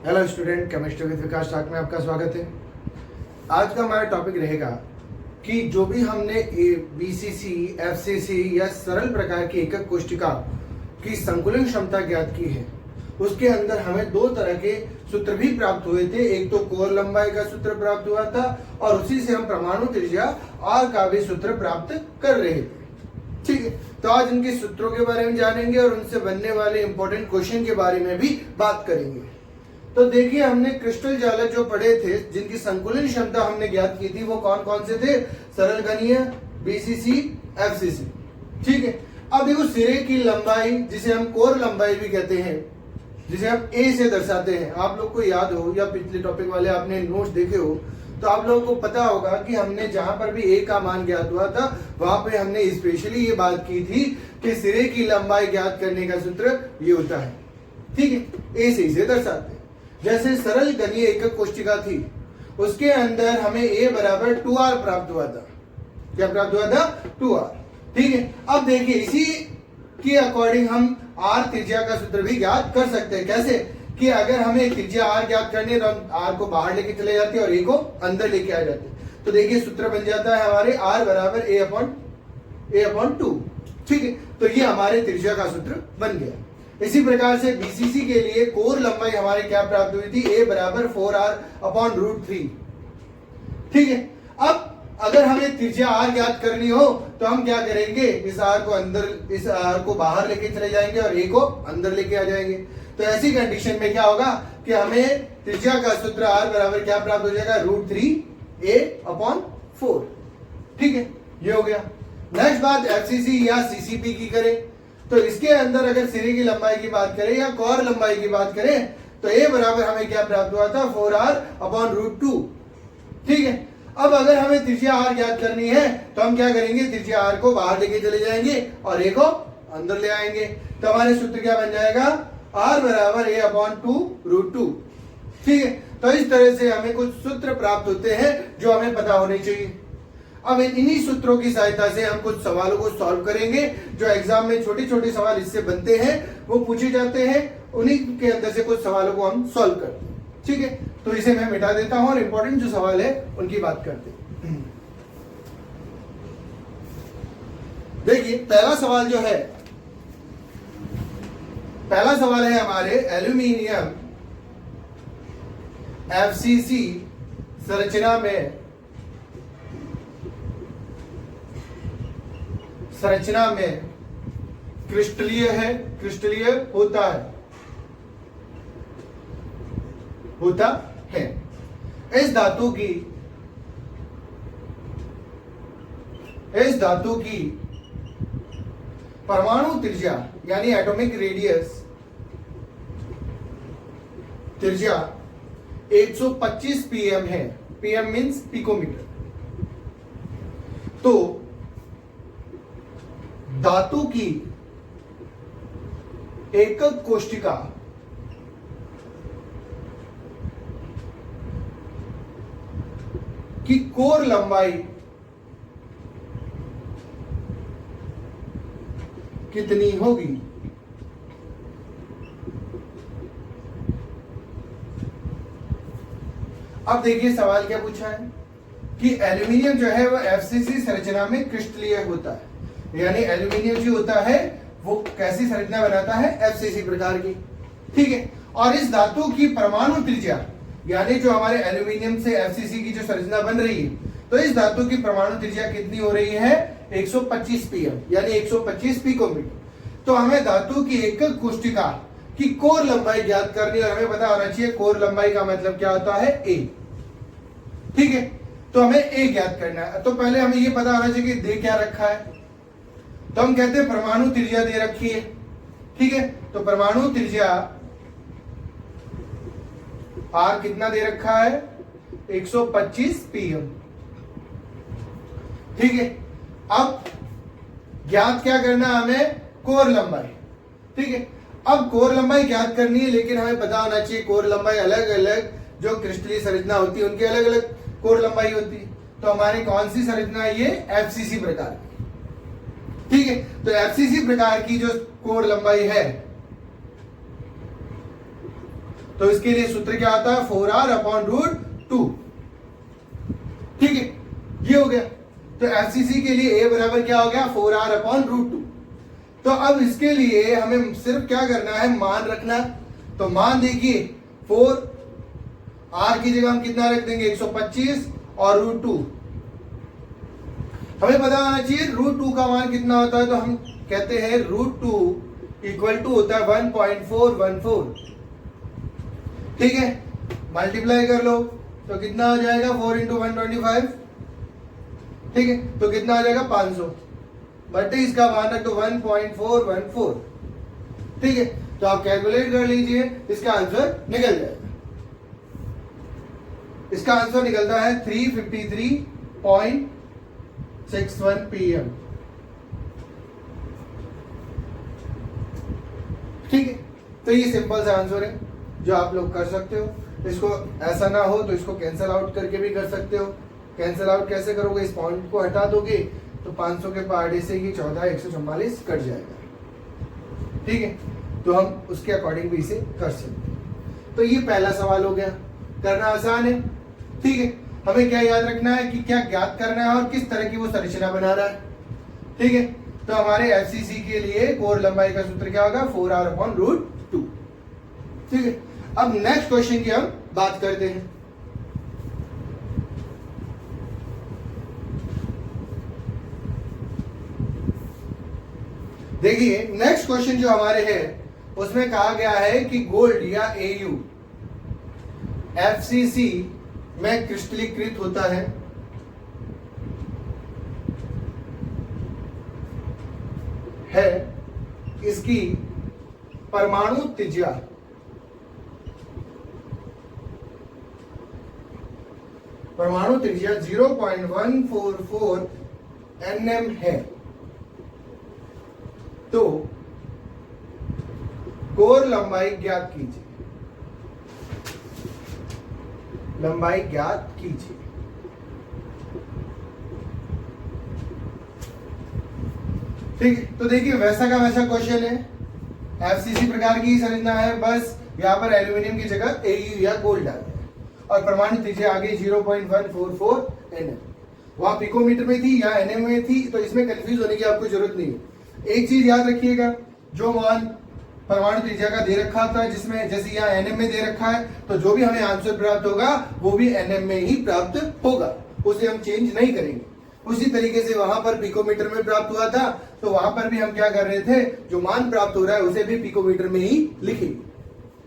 Hello student, chemistry with Vikas talk में आपका स्वागत है। आज का हमारा टॉपिक रहेगा कि जो भी हमने बीसीसी, एफसीसी या सरल प्रकार की एकक कोशिका की संकुलन क्षमता ज्ञात की है, उसके अंदर हमें दो तरह के सूत्र भी प्राप्त हुए थे। एक तो कोर लंबाई का सूत्र प्राप्त हुआ था और उसी से हम परमाणु त्रिज्या आर का भी सूत्र प्राप्त कर रहे थे। ठीक है, तो आज इनके सूत्रों के बारे में जानेंगे और उनसे बनने वाले इंपॉर्टेंट क्वेश्चन के बारे में भी बात करेंगे। तो देखिए, हमने क्रिस्टल जालक जो पढ़े थे, जिनकी संकुलन क्षमता हमने ज्ञात की थी, वो कौन कौन से थे? सरल घनीय, बीसीसी, एफसीसी। ठीक है, अब देखो सिरे की लंबाई, जिसे हम कोर लंबाई भी कहते हैं, जिसे हम ए से दर्शाते हैं। आप लोग को याद हो या पिछले टॉपिक वाले आपने नोट्स देखे हो तो आप लोगों को पता होगा कि हमने जहां पर भी ए का मान ज्ञात हुआ था वहां पे हमने स्पेशली ये बात की थी कि सिरे की लंबाई ज्ञात करने का सूत्र ये होता है। ठीक है, ए से इसे दर्शाते हैं। जैसे सरल घनीय एकक कोशिका थी, उसके अंदर हमें a बराबर 2r प्राप्त हुआ था। क्या प्राप्त हुआ था? 2r। ठीक है, अब देखिए इसी के अकॉर्डिंग हम r त्रिज्या का सूत्र भी ज्ञात कर सकते हैं। कैसे? कि अगर हमें त्रिज्या r ज्ञात करनी है तो हम r को बाहर लेके चले जाते हैं और a को अंदर लेके आ जाते हैं। तो देखिए सूत्र बन जाता है हमारे r बराबर a/2। ठीक है, तो ये हमारे त्रिज्या का सूत्र बन गया। इसी प्रकार से बीसीसी के लिए कोर लंबाई हमारे क्या प्राप्त हुई थी? a बराबर 4r/√3। ठीक है, अब अगर हमें त्रिज्या r ज्ञात करनी हो तो हम क्या करेंगे? इस r को बाहर लेके चले जाएंगे और a को अंदर लेके आ जाएंगे। तो ऐसी कंडीशन में क्या होगा कि हमें त्रिज्या का सूत्र r बराबर क्या प्राप्त हो जाएगा? √3a/4। ठीक है, ये हो गया। नेक्स्ट बात एफसीसी या सीसीपी की करें तो इसके अंदर अगर सिरे की लंबाई की बात करें या कोर लंबाई की बात करें तो a बराबर हमें क्या प्राप्त हुआ था? 4r/√2। ठीक है, अब अगर हमें त्रिज्या r ज्ञात करनी है तो हम क्या करेंगे? त्रिज्या r को बाहर लेके चले जाएंगे और a को अंदर ले आएंगे। तो हमारे सूत्र क्या बन जाएगा? r बराबर a/2√2। ठीक है, तो इस तरह से हमें कुछ सूत्र प्राप्त होते हैं जो हमें पता होने चाहिए। अब इन्हीं सूत्रों की सहायता से हम कुछ सवालों को सॉल्व करेंगे। जो एग्जाम में छोटे छोटे सवाल इससे बनते हैं वो पूछे जाते हैं, उन्हीं के अंदर से कुछ सवालों को हम सॉल्व करते हैं। ठीक है, तो इसे मैं मिटा देता हूं और इंपॉर्टेंट जो सवाल है उनकी बात करते हैं। देखिए पहला सवाल है हमारे एल्यूमिनियम एफसीसी संरचना में क्रिस्टलीय होता है। इस धातु की परमाणु त्रिज्या यानी एटॉमिक रेडियस त्रिज्या 125 pm है। pm means picometre. तो धातु की एकक कोशिका की कोर लंबाई कितनी होगी? अब देखिए सवाल क्या पूछा है कि एल्यूमिनियम जो है वो एफसीसी संरचना में क्रिस्टलीय होता है। यानी एल्यूमिनियम जो होता है वो कैसी संरचना बनाता है? एफसीसी प्रकार की। ठीक है, और इस धातु की परमाणु त्रिज्या यानी जो हमारे एल्यूमिनियम से एफसीसी की जो संरचना बन रही है, तो इस धातु की परमाणु त्रिज्या कितनी हो रही है? 125 pm यानी 125 पिकोमीटर। तो हमें धातु की एकक कोशिका की कोर लंबाई ज्ञात करनी है और हमें पता होना चाहिए कोर लंबाई का मतलब क्या होता है? a। ठीक है, तो हमें a ज्ञात करना है। तो पहले हमें ये पता होना चाहिए कि दे क्या रखा है। तो हम कहते हैं परमाणु त्रिज्या दे रखी है। ठीक है, तो परमाणु त्रिज्या r कितना दे रखा है? 125 pm। ठीक है, अब ज्ञात क्या करना है हमें? कोर लंबाई। ठीक है, अब कोर लंबाई ज्ञात करनी है, लेकिन हमें पता होना चाहिए कोर लंबाई अलग अलग जो क्रिस्टलीय संरचना होती है उनकी अलग अलग कोर लंबाई होती है। तो हमारी कौन सी संरचना है? ये एफसीसी प्रकार की। ठीक है, तो एफसीसी प्रकार की जो कोर लंबाई है तो इसके लिए सूत्र क्या आता है 4r अपॉन रूट 2। ठीक है, ये हो गया। तो एफसीसी के लिए ए बराबर क्या हो गया 4r अपॉन रूट 2। तो अब इसके लिए हमें सिर्फ क्या करना है, मान रखना। तो मान देखिए 4r की जगह हम कितना रख देंगे 125 और रूट 2। हमें पता होना चाहिए रूट 2 का मान कितना होता है। तो हम कहते हैं रूट 2 इक्वल टू होता है 1.414। ठीक है, मल्टीप्लाई कर लो तो कितना हो जाएगा 4 इंटू 125। ठीक है, तो कितना आ जाएगा 500 बटे इसका मान रख दो 1.414। ठीक है, तो आप कैलकुलेट कर लीजिए, इसका आंसर निकल जाएगा। इसका आंसर निकलता है 353.61 pm। ठीक है, तो ये सिंपल सा आंसर है जो आप लोग कर सकते हो। इसको ऐसा ना हो तो इसको कैंसल आउट करके भी कर सकते हो। कैंसल आउट कैसे करोगे, इस पॉइंट को हटा दोगे तो 500 के पहाड़े से ये 14,144 कट जाएगा। ठीक है, तो हम उसके अकॉर्डिंग भी इसे कर सकते हैं। तो ये पहला सवाल हो गया, करना आसान है। ठीक है, हमें क्या याद रखना है कि क्या ज्ञात करना है और किस तरह की वो संरचना बना रहा है। ठीक है, तो हमारे एफसीसी के लिए कोर लंबाई का सूत्र क्या होगा 4r अपॉन रूट 2। ठीक है, अब नेक्स्ट क्वेश्चन की हम बात करते हैं। देखिए नेक्स्ट क्वेश्चन जो हमारे है उसमें कहा गया है कि गोल्ड या एयू एफसीसी में क्रिस्टलीकृत होता है इसकी परमाणु त्रिज्या परमाणु त्रिज्या 0.144 nm है। तो कोर लंबाई ज्ञात कीजिए। लंबाई ज्ञात कीजिए। ठीक है, तो देखिए वैसा का वैसा क्वेश्चन है, एफसीसी प्रकार की संरचना है, बस यहां पर एल्यूमिनियम की जगह एयू या गोल्ड डाल दिया और परमाणु त्रिज्या आगे 0.144 nm। वहां पिकोमीटर में थी या एनएम में थी, तो इसमें कंफ्यूज होने की आपको जरूरत नहीं है। एक चीज याद रखिएगा, जो मान परमाणु त्रिज्या का दे रखा होता है, जिसमें जैसे यहाँ एनएम में दे रखा है, तो जो भी हमें आंसर प्राप्त होगा वो भी एनएम में ही प्राप्त होगा, उसे हम चेंज नहीं करेंगे। उसी तरीके से वहां पर पिकोमीटर में प्राप्त हुआ था, तो वहां पर भी हम क्या कर रहे थे, जो मान प्राप्त हो रहा है उसे भी पिकोमीटर में ही लिखेंगे।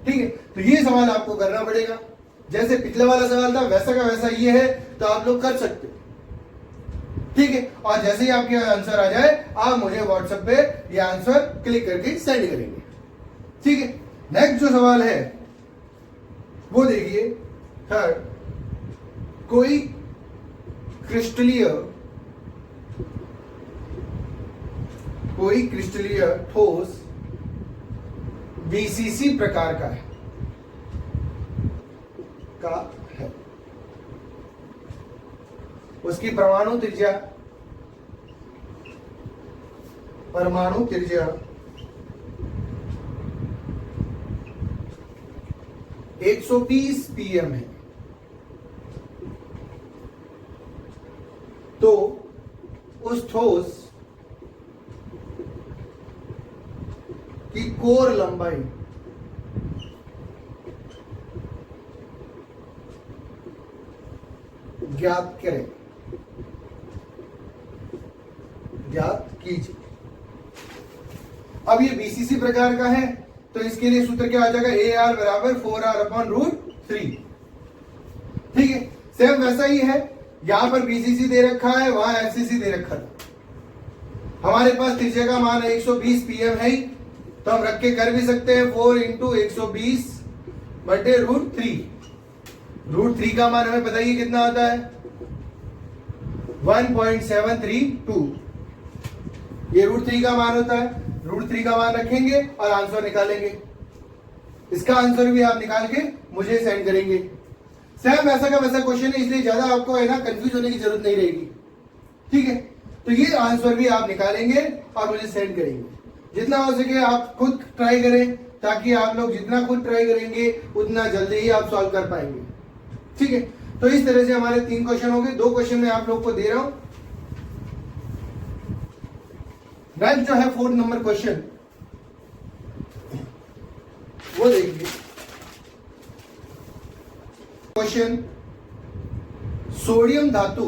ठीक है, तो ये सवाल आपको करना पड़ेगा। जैसे पिछले वाला सवाल था वैसा का वैसा ये है, तो आप लोग कर सकते हो। ठीक है, और जैसे ही आपके आंसर आ जाए आप मुझे व्हाट्सएप पे ये आंसर क्लिक करके सेंड करेंगे। ठीक है, नेक्स्ट जो सवाल है वो देखिए, थर्ड, कोई क्रिस्टलीय ठोस बीसीसी प्रकार का है उसकी परमाणु त्रिज्या 120 pm है। तो उस ठोस की कोर लंबाई ज्ञात करें, ज्ञात कीजिए। अब ये बीसीसी प्रकार का है, तो इसके लिए सूत्र क्या आ जाएगा, ए आर बराबर 4r अपॉन रूट 3। ठीक है, सेम वैसा ही है, यहां पर बीसीसी दे रखा है, वहां एफसीसी दे रखा है। हमारे पास त्रिज्या का मान 120 pm है, तो हम रख के कर भी सकते हैं 4 इंटू 120 बटे रूट 3। रूट 3 का मान हमें बताइए कितना आता है 1.732। ये रूट 3 का मान होता है। रूट 3 का मान रखेंगे और आंसर निकालेंगे। इसका आंसर भी आप निकाल के मुझे सेंड करेंगे। सेम वैसा का वैसा क्वेश्चन है, इसलिए ज्यादा आपको है ना कंफ्यूज होने की जरूरत नहीं रहेगी। ठीक है, तो ये आंसर भी आप निकालेंगे और मुझे सेंड करेंगे। जितना हो सके आप खुद ट्राई करें, ताकि आप लोग जितना खुद ट्राई करेंगे उतना जल्दी ही आप सॉल्व कर पाएंगे। ठीक है, तो इस तरह से हमारे 3 क्वेश्चन हो गए। 2 क्वेश्चन मैं आप लोग को दे रहा हूं। नेक्स्ट जो है 4 नंबर क्वेश्चन वो देखिए। क्वेश्चन, सोडियम धातु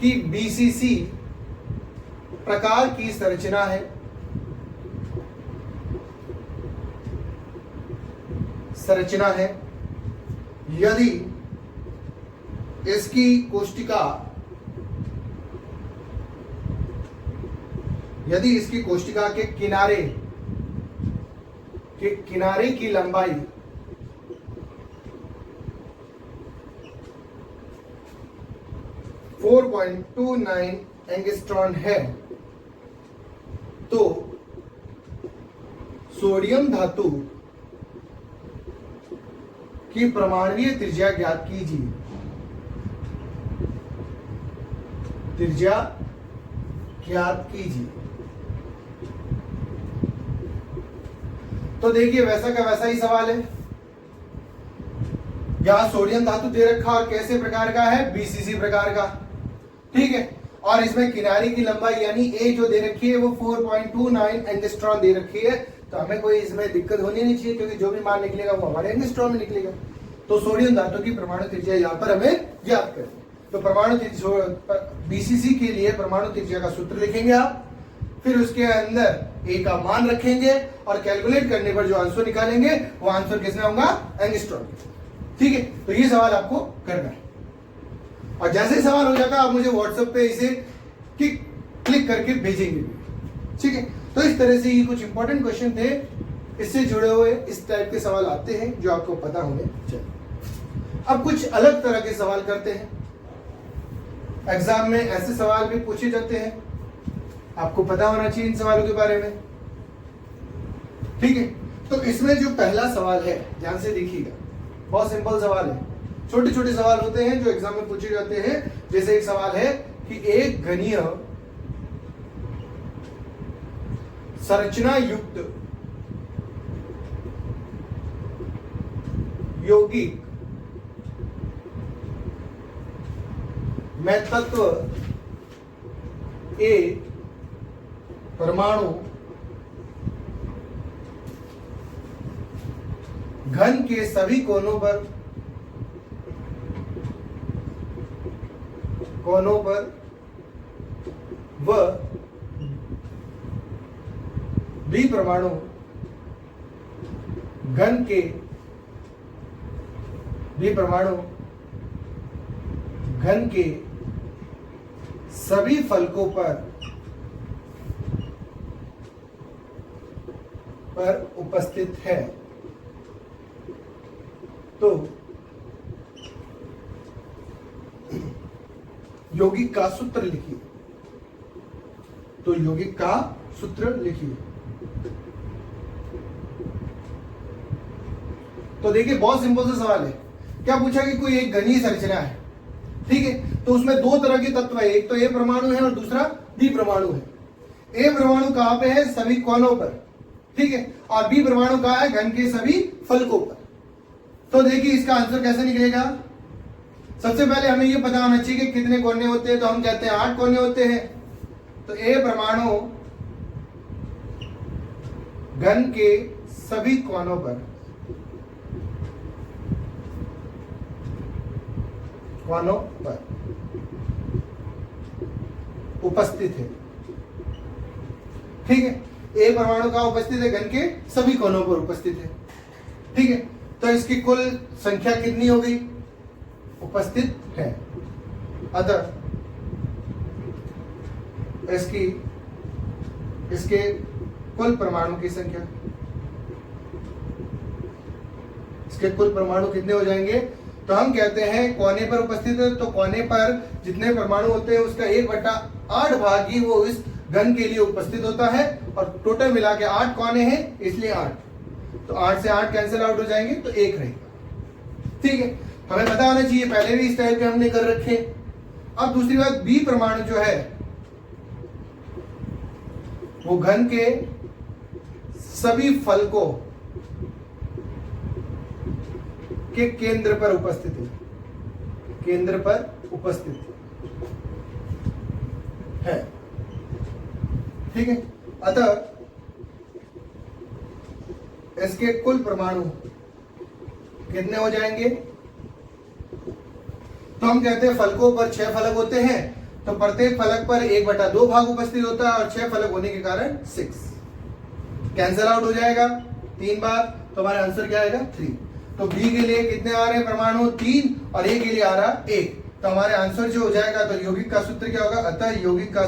की बीसीसी प्रकार की संरचना है। यदि इसकी कोष्टिका के किनारे की लंबाई 4.29 एंगस्ट्रॉन है, तो सोडियम धातु की परमाणुीय त्रिज्या ज्ञात कीजिए। तो देखिए वैसा का वैसा ही सवाल है। यहां सोडियम धातु दे रखा और कैसे प्रकार का है, बीसीसी प्रकार का। ठीक है, और इसमें किनारे की लंबाई यानी ए जो दे रखी है वो 4.29 एंगस्ट्रॉन दे रखी है। तो हमें कोई इसमें दिक्कत होनी नहीं चाहिए, क्योंकि जो भी मान निकलेगा वो हमारे एंगस्ट्रॉन में निकलेगा। तो सोडियम धातु की परमाणु त्रिज्या यहाँ पर हमें ज्ञात करनी। तो परमाणु बीसीसी के लिए परमाणु त्रिज्या का सूत्र लिखेंगे आप, फिर उसके अंदर ए का मान रखेंगे और कैलकुलेट करने पर जो आंसर निकालेंगे वो आंसर किसमें होगा, एंगस्ट्रॉन। ठीक है, तो ये सवाल आपको करना है। और जैसे ही सवाल हो जाता है आप मुझे व्हाट्सएप पे इसे क्लिक करके भेजेंगे। ठीक है, तो इस तरह से ये कुछ इंपॉर्टेंट क्वेश्चन थे, इससे जुड़े हुए इस टाइप के सवाल आते हैं जो आपको पता होने चाहिए। अब कुछ अलग तरह के सवाल करते हैं। एग्जाम में ऐसे सवाल भी पूछे जाते हैं, आपको पता होना चाहिए इन सवालों के बारे में। ठीक है, तो इसमें जो पहला सवाल है ध्यान से देखिएगा, बहुत सिंपल सवाल है। छोटे छोटे सवाल होते हैं जो एग्जाम में पूछे जाते हैं। जैसे एक सवाल है कि एक घनीय संरचना युक्त यौगिक में तत्व ए परमाणु घन के सभी कोनों पर व बी परमाणु घन के सभी फलकों पर उपस्थित है। तो यौगिक का सूत्र लिखिए। तो देखिए बहुत सिंपल सा सवाल है। क्या पूछा कि कोई एक घनीय संरचना है, ठीक है, तो उसमें 2 तरह के तत्व है, एक तो ए परमाणु है और दूसरा बी परमाणु है। ए परमाणु कहां पे है, सभी कोनों पर, ठीक है, और बी परमाणु कहां है, घन के सभी फलकों पर। तो देखिए इसका आंसर कैसे निकलेगा। सबसे पहले हमें यह पता होना चाहिए कि कितने कोने होते हैं, तो हम कहते हैं 8 कोने होते हैं। तो ए परमाणु घन के सभी कोनों पर उपस्थित है, ठीक है। ए परमाणु का उपस्थित है, घन के सभी कोनों पर उपस्थित है, ठीक है। तो इसकी कुल संख्या कितनी हो गई, उपस्थित है। अतः इसके कुल परमाणु की संख्या, इसके कुल परमाणु कितने हो जाएंगे, तो हम कहते हैं कोने पर उपस्थित है, तो कोने पर जितने परमाणु होते हैं उसका 1/8 भाग ही वो इस घन के लिए उपस्थित होता है, और टोटल मिला के 8 कोने हैं, इसलिए 8। तो 8 से 8 कैंसिल आउट हो जाएंगे, तो 1 रहेगा, ठीक है। हमें पता होना चाहिए, पहले भी इस टाइप के हमने कर रखे। अब दूसरी बात, बी परमाणु जो है वो घन के सभी फलकों के केंद्र पर उपस्थित है, केंद्र पर उपस्थित है। ठीक है, अतः इसके कुल परमाणु कितने हो जाएंगे? तो हम कहते हैं फलकों पर 6 फलक होते हैं, तो प्रत्येक फलक पर 1/2 भाग उपस्थित होता है और 6 फलक होने के कारण 6 कैंसल आउट हो जाएगा 3 बार, तो हमारा आंसर क्या आएगा 3। तो बी के लिए कितने आ रहे हैं परमाणु? 3, और ए के लिए आ रहा 1। तो हमारे आंसर जो हो जाएगा, तो यौगिक का सूत्र क्या होगा? अतः यौगिक का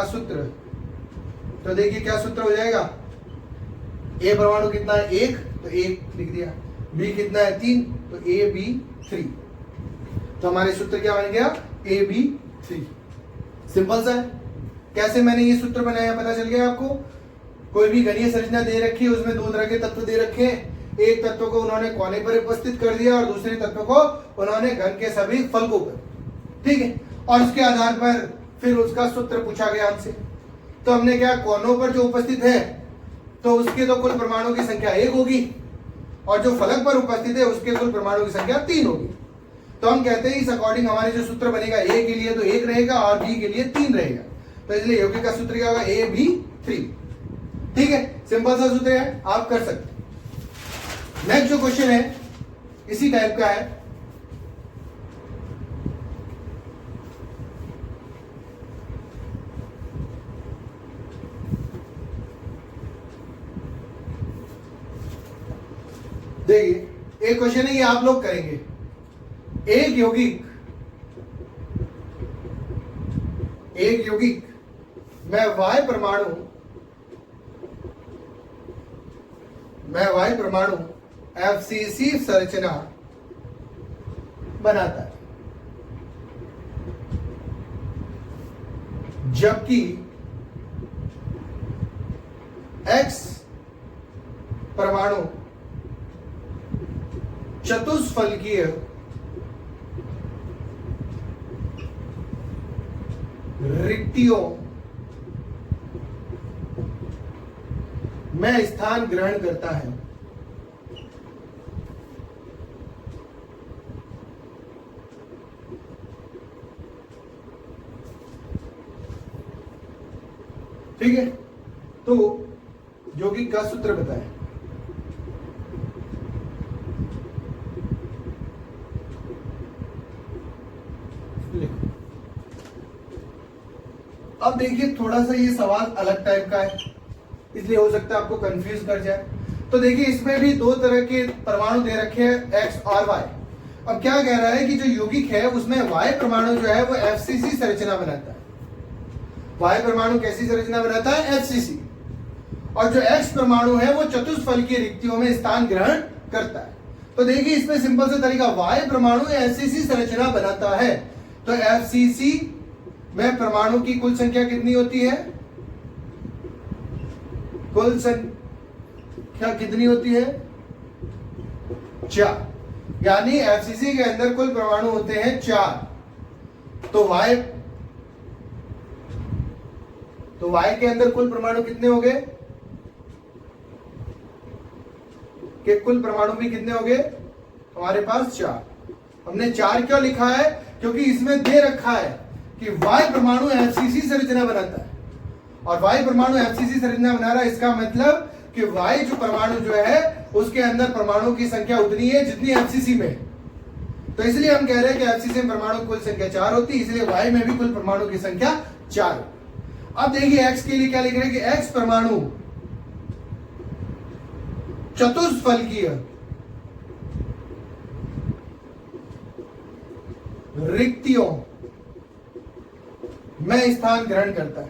सूत्र, तो देखिए क्या सूत्र हो जाएगा? ए परमाणु कितना है? 1, तो 1 लिख दिया। बी कितना है? 3, तो ए बी 3। तो हमारे सूत्र क्या बन गया? ए बी 3। सिंपल सा है। कैसे मैंने ये सूत्र बनाया पता चल गया आपको? कोई भी घनीय संरचना दे रखी है, उसमें 2 तरह के तत्व दे रखे हैं। एक तत्व को उन्होंने कोने पर उपस्थित कर दिया और दूसरे तत्व को उन्होंने घन के सभी फलकों पर। ठीक है, और उसके आधार पर फिर उसका सूत्र पूछा गया हमसे। तो हमने क्या, कोनों पर जो उपस्थित है तो उसके तो कुल परमाणु की संख्या 1 होगी, और जो फलक पर उपस्थित है उसके कुल परमाणु की संख्या 3 होगी। तो हम कहते हैं इस अकॉर्डिंग हमारे जो सूत्र बनेगा, ए के लिए तो 1 रहेगा और बी के लिए 3 रहेगा। तो इसलिए यौगिक का सूत्र क्या होगा? A B 3। ठीक है, सिंपल सा सूत्र है, आप कर सकते हैं। नेक्स्ट जो क्वेश्चन है इसी टाइप का है। देखिए, एक क्वेश्चन है, ये आप लोग करेंगे। एक यौगिक में वाई परमाणु FCC संरचना बनाता है, जबकि X परमाणु चतुष्फलकीय रिक्तियों में स्थान ग्रहण करता है। ठीक है, तो यौगिक का सूत्र बताएं। अब देखिए, थोड़ा सा ये सवाल अलग टाइप का है, इसलिए हो सकता है आपको कंफ्यूज कर जाए। तो देखिए, इसमें भी 2 तरह के परमाणु दे रखे हैं, एक्स और वाई। अब क्या कह रहा है कि जो यौगिक है उसमें वाई परमाणु जो है वो FCC संरचना बनाता है। वाई परमाणु कैसी संरचना बनाता है? FCC। और जो एक्स परमाणु है वो चतुष्फलकीय रिक्तियों में स्थान ग्रहण करता है। तो देखिए, इसमें सिंपल सा तरीका, वाई परमाणु FCC संरचना बनाता है, तो FCC में परमाणु की कुल संख्या कितनी होती है? कुल संख्या कितनी होती है? 4। यानी FCC के अंदर कुल परमाणु होते हैं 4। तो Y के अंदर कुल परमाणु कितने हो गए? कि कुल परमाणु भी कितने हो गए हमारे पास? 4। हमने 4 क्यों लिखा है? क्योंकि इसमें दे रखा है कि Y परमाणु FCC संरचना बनाता है, और Y परमाणु FCC संरचना बना रहा है, इसका मतलब कि Y जो परमाणु जो है उसके अंदर परमाणु की संख्या उतनी है जितनी FCC में। तो इसलिए हम कह रहे हैं कि FCC में परमाणु कुल संख्या 4 होती है, इसलिए Y में भी कुल परमाणु की संख्या 4। अब देखिए, X के लिए क्या लिख रहे हैं कि X परमाणु चतुष्फलकीय रिक्तियों में स्थान ग्रहण करता है।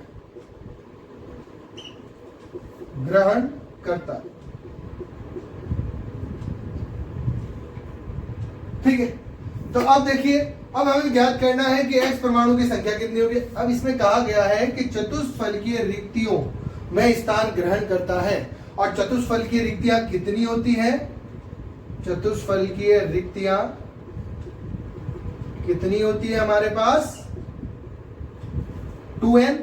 ठीक है, तो अब देखिए, अब हमें ज्ञात करना है कि X परमाणु की संख्या कितनी होगी। अब इसमें कहा गया है कि चतुष्फलकीय रिक्तियों में स्थान ग्रहण करता है, और चतुष्फलकीय रिक्तियां कितनी होती हैं? चतुष्फलकीय रिक्तियां कितनी होती है हमारे पास? 2n,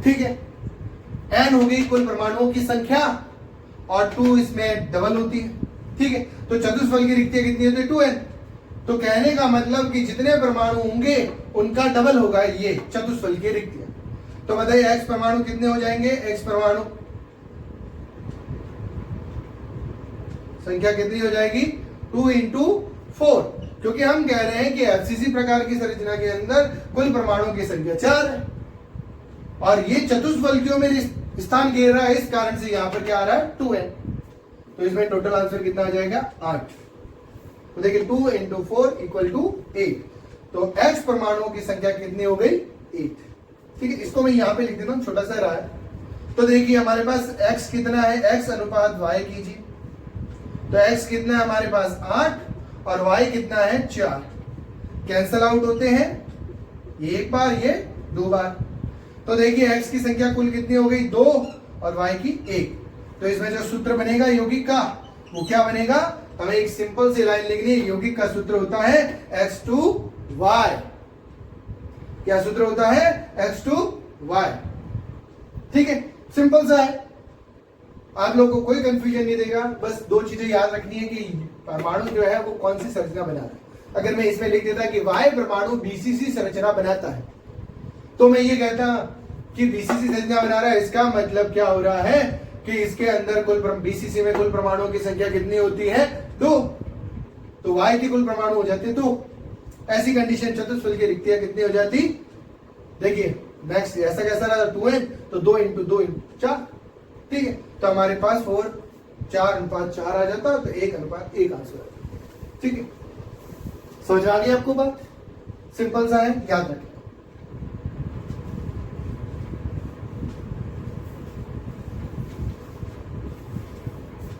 ठीक है। n हो गई कुल परमाणुओं की संख्या और 2 इसमें डबल होती है, ठीक है। तो चतुष्फल की रिक्तियां कितनी होती है? 2n। तो कहने का मतलब कि जितने परमाणु होंगे उनका डबल होगा ये चतुष्फल की रिक्तियां। तो बताइए x परमाणु कितने हो जाएंगे? x परमाणु संख्या कितनी हो जाएगी? 2 into 4, क्योंकि हम कह रहे हैं कि एफसीसी प्रकार की संरचना के अंदर कुल परमाणुओं की संख्या 4 है और ये चतुष्फलकियों में स्थान घेर रहा है, इस कारण से यहां पर क्या आ रहा है? 2n। तो इसमें टोटल आंसर कितना आ जाएगा? 8। तो देखिए 2 into 4 इक्वल टू 8। तो x परमाणुओं की संख्या कितनी हो गई? 8, ठीक है। इसको मैं यहां पे लिख देता हूं, छोटा सा रहा है। तो देखिए हमारे पास x कितना है? x अनुपात y कीजिए। तो x कितना है हमारे पास? 8 और y कितना है? 4। कैंसल आउट होते हैं, ये एक बार, ये 2 बार। तो देखिए x की संख्या कुल कितनी हो गई? 2 और y की 1। तो इसमें जो सूत्र बनेगा यौगिक का, वो क्या बनेगा? हमें एक सिंपल सी लाइन लिखनी है। यौगिक का सूत्र होता है X2Y। क्या सूत्र होता है? X2Y, ठीक है। सिंपल सा है, आप लोग को कोई कंफ्यूजन नहीं देगा। बस 2 चीजें याद रखनी है कि परमाणु जो है वो कौन सी संरचना बना रहा है। अगर मैं इसमें लिख देता कि Y परमाणु BCC संरचना बनाता है, तो मैं ये कहता कि BCC संरचना बना रहा है, इसका मतलब क्या हो रहा है कि इसके अंदर कुल BCC में कुल परमाणुओं की संख्या कितनी होती है? 2। तो Y की कुल परमाणु हो जाते 2। ऐसी कंडीशन चतुष्फल की रिक्तियां कितनी हो जाती? देखिए नेक्स्ट ऐसा कैसा रहा? 2n, तो 2 into 2 into 4, ठीक है। तो हमारे पास 4 अनुपात 4 आ जाता, तो 1 अनुपात 1 आंसर आता, ठीक है। समझ आ गई आपको बात? सिंपल सा है, याद रखें।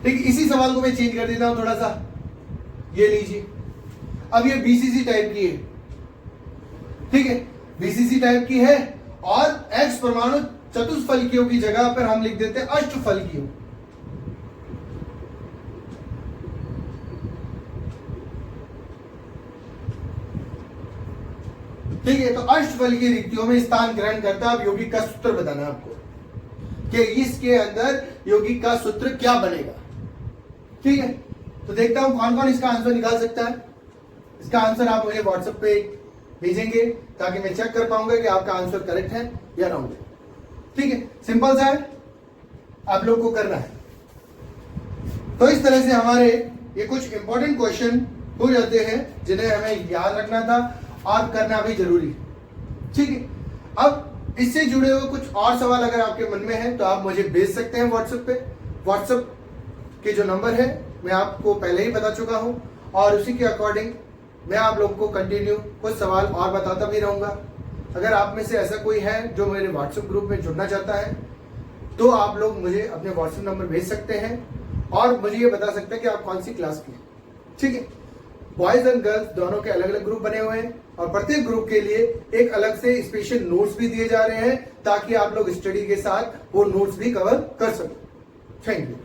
ठीक, इसी सवाल को मैं चेंज कर देता हूं थोड़ा सा। ये लीजिए, अब ये बीसीसी टाइप की है, ठीक है। बीसीसी टाइप की है और x परमाणु चतुष्फलकियों की जगह पर हम लिख देते हैं अष्टफलकियों। ठीक है, तो अष्टफलकीय रिक्तियों में स्थान ग्रहण करता है। अब यौगिक का सूत्र बताना है आपको कि इसके अंदर यौगिक का सूत्र क्या बनेगा, ठीक है। तो देखता हूं कौन कौन इसका आंसर निकाल सकता है। इसका आंसर आप मुझे व्हाट्सएप पे भेजेंगे ताकि मैं चेक कर पाऊंगा कि आपका आंसर करेक्ट है या रॉन्ग है, ठीक है। सिंपल सा है, आप लोग को करना है। तो इस तरह से हमारे ये कुछ इंपॉर्टेंट क्वेश्चन हो जाते हैं जिन्हें हमें याद रखना था और करना भी जरूरी है, ठीक है। अब इससे जुड़े हुए कुछ और सवाल अगर आपके मन में है तो आप मुझे भेज सकते हैं व्हाट्सएप पे। व्हाट्सएप के जो नंबर है मैं आपको पहले ही बता चुका हूं और उसी के अकॉर्डिंग मैं आप लोगों को कंटिन्यू कुछ सवाल और बताता भी रहूंगा। अगर आप में से ऐसा कोई है जो मेरे व्हाट्सएप ग्रुप में जुड़ना चाहता है तो आप लोग मुझे अपने व्हाट्सएप नंबर भेज सकते हैं और मुझे ये बता सकते हैं कि आप कौन सी क्लास की, ठीक है। बॉयज एंड गर्ल्स दोनों के अलग अलग ग्रुप बने हुए हैं और प्रत्येक ग्रुप के लिए एक अलग से स्पेशल नोट्स भी दिए जा रहे हैं ताकि आप लोग स्टडी के साथ वो नोट्स भी कवर कर सकें। Thank you.